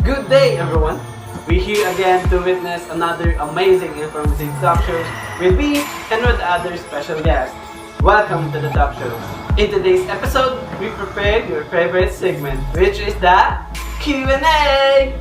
Good day, everyone! We're here again to witness another amazing informative talk show with me and with other special guests. Welcome to the talk show. In today's episode, we prepared your favorite segment, which is the Q&A!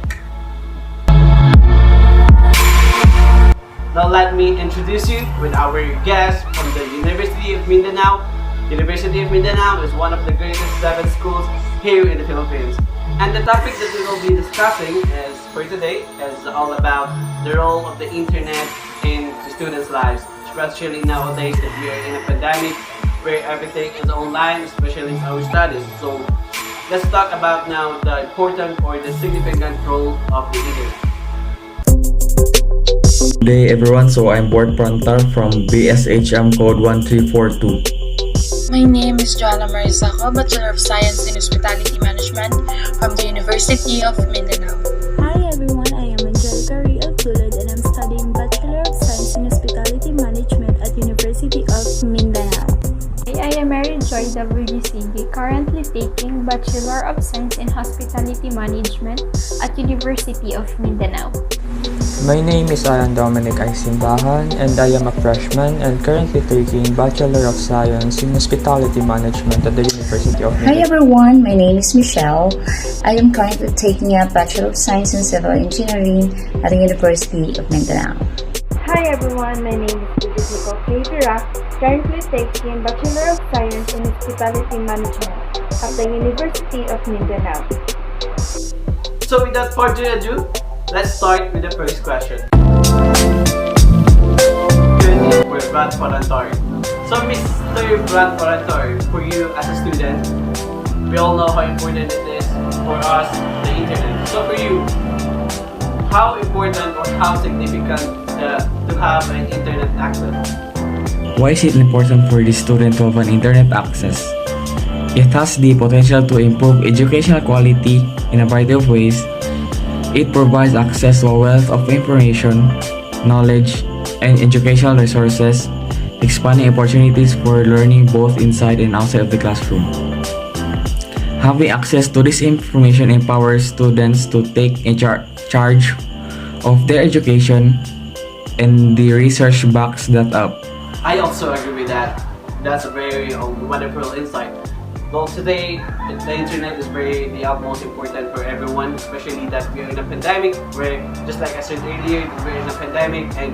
Now let me introduce you with our guest from the University of Mindanao. University of Mindanao is one of the greatest 7 schools here in the Philippines. And the topic that we will be discussing is for today is all about the role of the internet in the students' lives, especially nowadays that we are in a pandemic where everything is online, especially in our studies. So let's talk about now the important or the significant role of the internet. Good day everyone, so I'm Board Prantar from BSHM code 1342. My name is Joanna Marisaco, Bachelor of Science in Hospitality Management from the University of Mindanao. Hi everyone, I am Angelica Rial Tulad and I'm studying Bachelor of Science in Hospitality Management at University of Mindanao. I am Mary Joy WGCG, currently taking Bachelor of Science in Hospitality Management at University of Mindanao. My name is Alan Dominic Aisimbahan and I am a freshman and currently taking Bachelor of Science in Hospitality Management at the University of Mindanao. Hi everyone, my name is Michelle. I am currently taking a Bachelor of Science in Civil Engineering at the University of Mindanao. Hi everyone, my name is Nicole Kavira, currently taking Bachelor of Science in Hospitality Management at the University of Mindanao. So without further ado, let's start with the first question. Q&A for Brad Parantor. So Mr. Brad Parantor, for you as a student, we all know how important it is for us, the internet. So for you, how important or how significant to have an internet access? Why is it important for the student to have an internet access? It has the potential to improve educational quality in a variety of ways. It provides access to a wealth of information, knowledge, and educational resources, expanding opportunities for learning both inside and outside of the classroom. Having access to this information empowers students to take charge of their education, and the research backs that up. I also agree with that. That's a very wonderful insight. Well, today, the internet is the utmost important for everyone, especially that we are in a pandemic, where, just like I said earlier, we're in a pandemic and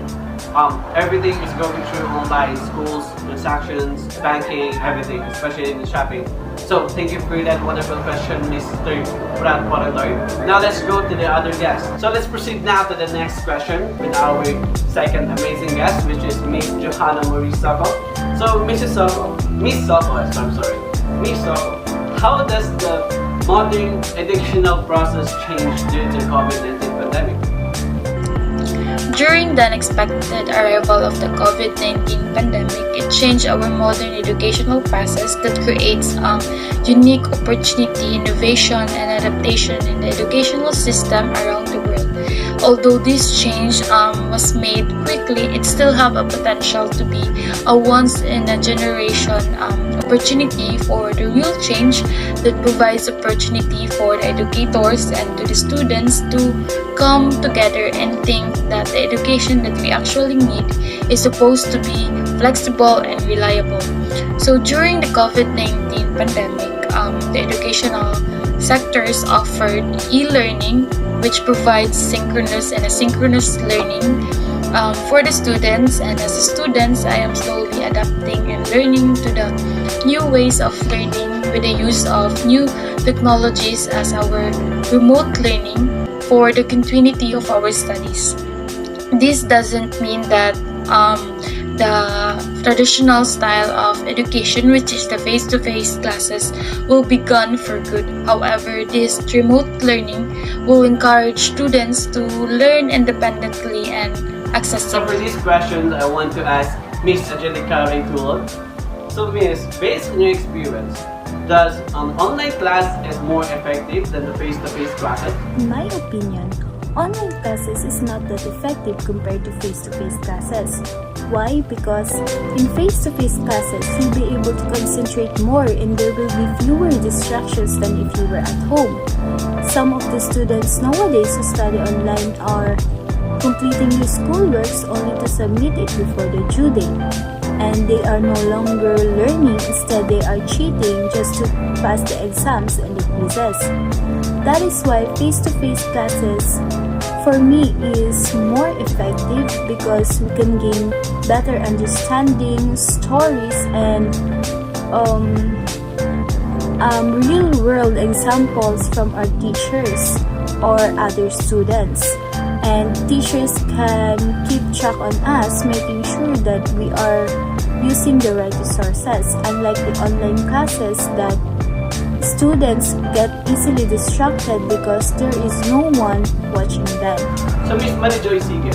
everything is going through online, schools, transactions, banking, everything, especially in the shopping. So, thank you for that wonderful question, Mr. Brad Parantor. Now, let's go to the other guest. So, let's proceed now to the next question with our second amazing guest, which is Miss Johanna Marie Soko. So, Miss Soko, how does the modern educational process change due to COVID-19 pandemic? During the unexpected arrival of the COVID-19 pandemic, it changed our modern educational process that creates unique opportunity, innovation, and adaptation in the educational system around the world. Although this change was made quickly, it still have a potential to be a once-in-a-generation opportunity for the real change that provides opportunity for the educators and to the students to come together and think that the education that we actually need is supposed to be flexible and reliable. So during the COVID-19 pandemic, the educational sectors offered e-learning, which provides synchronous and asynchronous learning for the students. And as a student, I am slowly adapting and learning to the new ways of learning with the use of new technologies as our remote learning for the continuity of our studies. This doesn't mean that the traditional style of education, which is the face-to-face classes, will be gone for good. However, this remote learning will encourage students to learn independently and accessibly. So for this question, I want to ask Miss Angelica Raytulod. So Miss, based on your experience, does an online class is more effective than the face-to-face classes? In my opinion, online classes is not that effective compared to face-to-face classes. Why? Because in face-to-face classes, you'll be able to concentrate more and there will be fewer distractions than if you were at home. Some of the students nowadays who study online are completing their schoolworks only to submit it before the due date. And they are no longer learning, instead they are cheating just to pass the exams and the quizzes. That is why face-to-face classes for me is more effective because we can gain better understanding, stories, and real-world examples from our teachers or other students. And teachers can keep track on us, making sure that we are using the right resources, unlike the online classes that students get easily distracted because there is no one watching them. So Miss Marijoy Sige,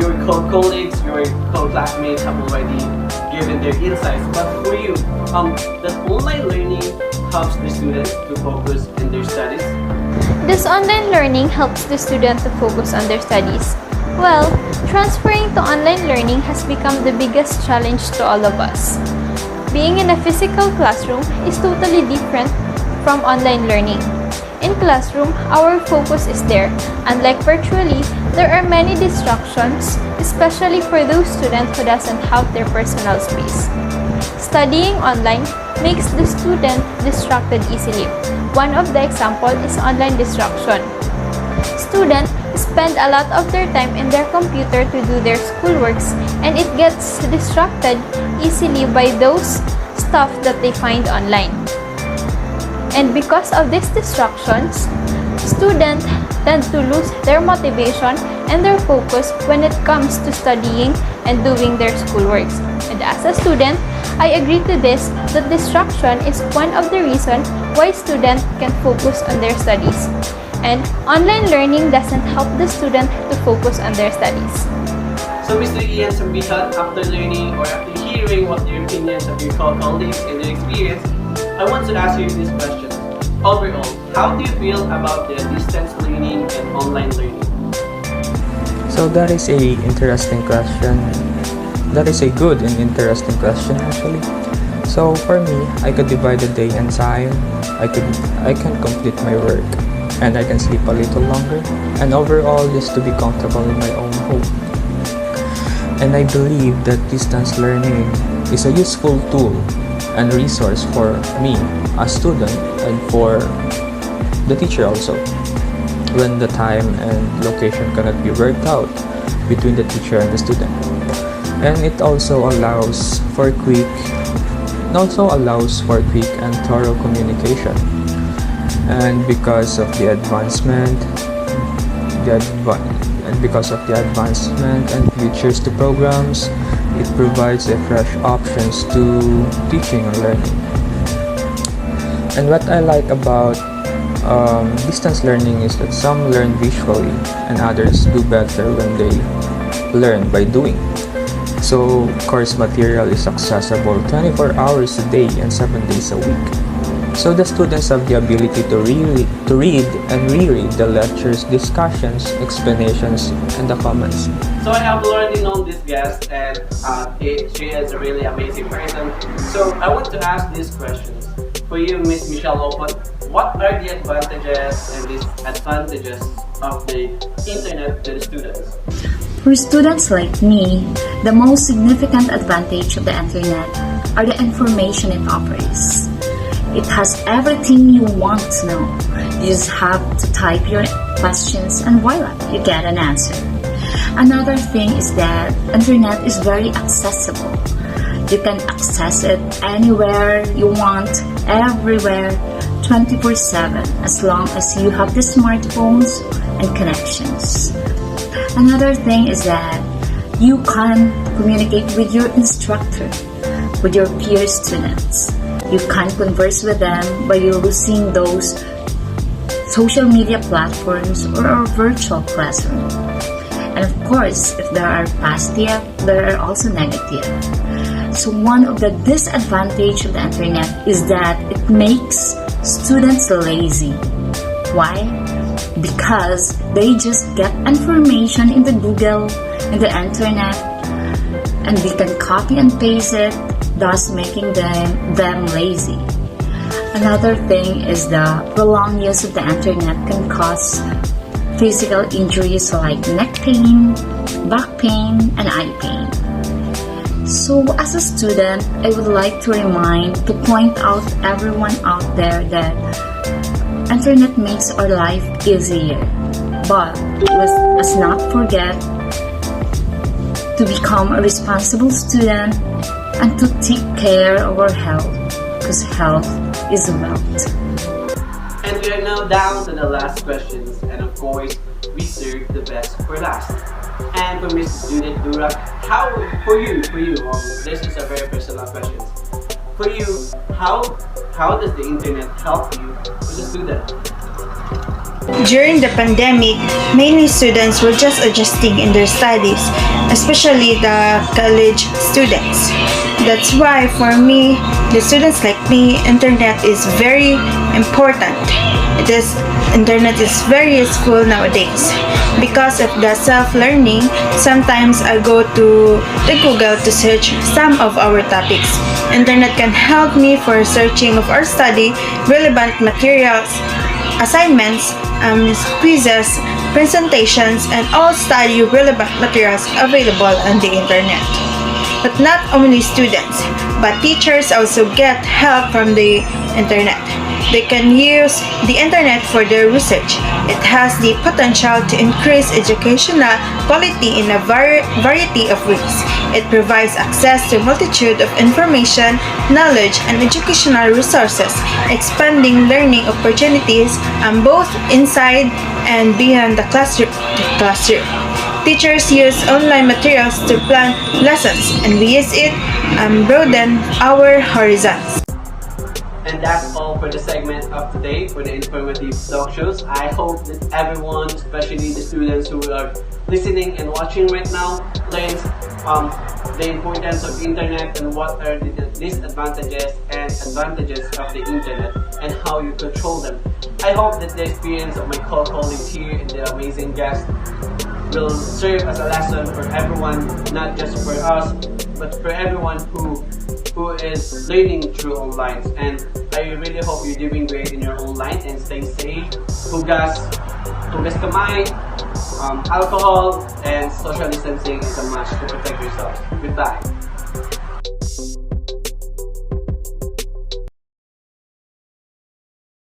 your colleagues, your classmates have already given their insights, but for you, does online learning helps the students to focus in their studies? Does online learning helps the student to focus on their studies? Well, transferring to online learning has become the biggest challenge to all of us. Being in a physical classroom is totally different from online learning. In classroom, our focus is there. Unlike virtually, there are many distractions, especially for those students who doesn't have their personal space. Studying online makes the student distracted easily. One of the example is online distraction. Students spend a lot of their time in their computer to do their schoolworks, and it gets distracted easily by those stuff that they find online. And because of these distractions, students tend to lose their motivation and their focus when it comes to studying and doing their schoolworks. And as a student, I agree to this that distraction is one of the reasons why students can focus on their studies. And online learning doesn't help the student to focus on their studies. So Mr. Ian Sambitan, after learning or after hearing what your opinions of your colleagues and their experience, I want to ask you this question. Overall, how do you feel about the distance learning and online learning? So that is a interesting question. That is a good and interesting question actually. So for me, I could divide the day and time. I can complete my work and I can sleep a little longer, and overall just to be comfortable in my own home. And I believe that distance learning is a useful tool and resource for me as student and for the teacher also, when the time and location cannot be worked out between the teacher and the student. And it also allows for quick and thorough communication. And because of the advancement and features to programs, it provides a fresh options to teaching and learning. And what I like about distance learning is that some learn visually and others do better when they learn by doing. So course material is accessible 24 hours a day and 7 days a week. So the students have the ability to read and reread the lectures, discussions, explanations, and the comments. So I have already known this guest, and she is a really amazing person. So I want to ask these questions. For you, Miss Michelle Opon, what are the advantages and disadvantages of the internet to the students? For students like me, the most significant advantage of the internet are the information it offers. It has everything you want to know. You just have to type your questions and voila, you get an answer. Another thing is that internet is very accessible. You can access it anywhere you want, everywhere, 24/7, as long as you have the smartphones and connections. Another thing is that you can communicate with your instructor, with your peer students. You can converse with them by using those social media platforms or a virtual classroom. And of course, if there are positive, there are also negative. So one of the disadvantages of the internet is that it makes students lazy. Why? Because they just get information in the Google, in the internet, and they can copy and paste it, thus making them lazy. Another thing is the prolonged use of the internet can cause physical injuries like neck pain, back pain, and eye pain. So as a student, I would like to point out everyone out there that internet makes our life easier. But let's not forget to become a responsible student and to take care of our health, because health is wealth. And we are now down to the last questions, and of course, we serve the best for last. And for Mr. Student Durak, this is a very personal question. For you, how does the internet help you as a student? During the pandemic, many students were just adjusting in their studies, especially the college students. That's why for me, the students like me, internet is very important. Internet is very useful nowadays. Because of the self-learning, sometimes I go to the Google to search some of our topics. Internet can help me for searching of our study, relevant materials, assignments, quizzes, presentations, and all study relevant materials available on the internet. But not only students, but teachers also get help from the internet. They can use the internet for their research. It has the potential to increase educational quality in a variety of ways. It provides access to a multitude of information, knowledge, and educational resources, expanding learning opportunities both inside and beyond the classroom. Teachers use online materials to plan lessons, and we use it broaden our horizons. And that's all for the segment of today for the informative talk shows. I hope that everyone, especially the students who are listening and watching right now, learns the importance of internet and what are the disadvantages and advantages of the internet and how you control them. I hope that the experience of my co-colleagues here and the amazing guests will serve as a lesson for everyone, not just for us, but for everyone who is learning through online. And I really hope you're doing great in your online and stay safe. Hugas kamay, alcohol, and social distancing is a must to protect yourself. Goodbye.